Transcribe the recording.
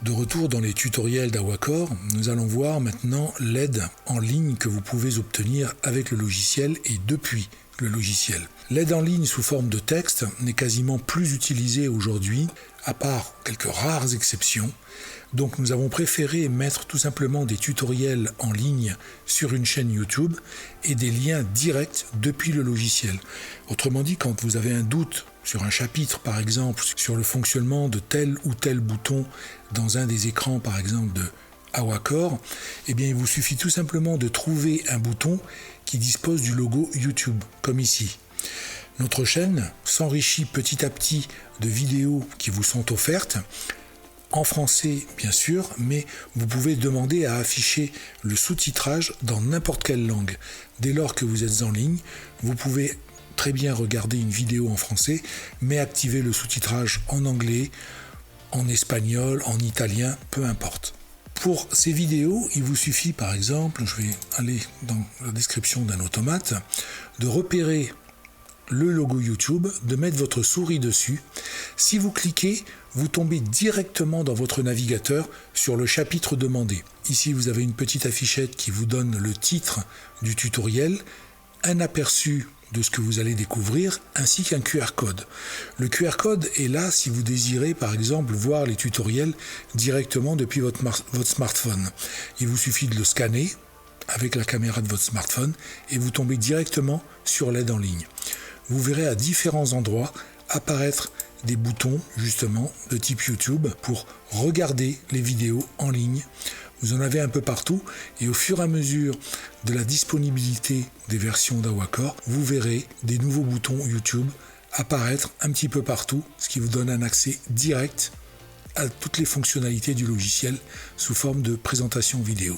De retour dans les tutoriels d'Awacor, nous allons voir maintenant l'aide en ligne que vous pouvez obtenir avec le logiciel et depuis le logiciel. L'aide en ligne sous forme de texte n'est quasiment plus utilisée aujourd'hui, à part quelques rares exceptions. Donc nous avons préféré mettre tout simplement des tutoriels en ligne sur une chaîne YouTube et des liens directs depuis le logiciel. Autrement dit, quand vous avez un doute sur un chapitre, par exemple, sur le fonctionnement de tel ou tel bouton dans un des écrans, par exemple, de Awacor, eh bien, il vous suffit tout simplement de trouver un bouton qui dispose du logo YouTube, comme ici. Notre chaîne s'enrichit petit à petit de vidéos qui vous sont offertes, en français bien sûr, mais vous pouvez demander à afficher le sous-titrage dans n'importe quelle langue. Dès lors que vous êtes en ligne, vous pouvez très bien regarder une vidéo en français, mais activer le sous-titrage en anglais, en espagnol, en italien, peu importe. Pour ces vidéos, il vous suffit par exemple, je vais aller dans la description d'un automate, de repérer le logo YouTube, de mettre votre souris dessus. Si vous cliquez, vous tombez directement dans votre navigateur sur le chapitre demandé. Ici, vous avez une petite affichette qui vous donne le titre du tutoriel, un aperçu de ce que vous allez découvrir, ainsi qu'un QR code. Le QR code est là si vous désirez, par exemple, voir les tutoriels directement depuis votre smartphone. Il vous suffit de le scanner avec la caméra de votre smartphone et vous tombez directement sur l'aide en ligne. Vous verrez à différents endroits apparaître des boutons, justement, de type YouTube pour regarder les vidéos en ligne. Vous en avez un peu partout et au fur et à mesure de la disponibilité des versions d'Awacor, vous verrez des nouveaux boutons YouTube apparaître un petit peu partout, ce qui vous donne un accès direct à toutes les fonctionnalités du logiciel sous forme de présentation vidéo.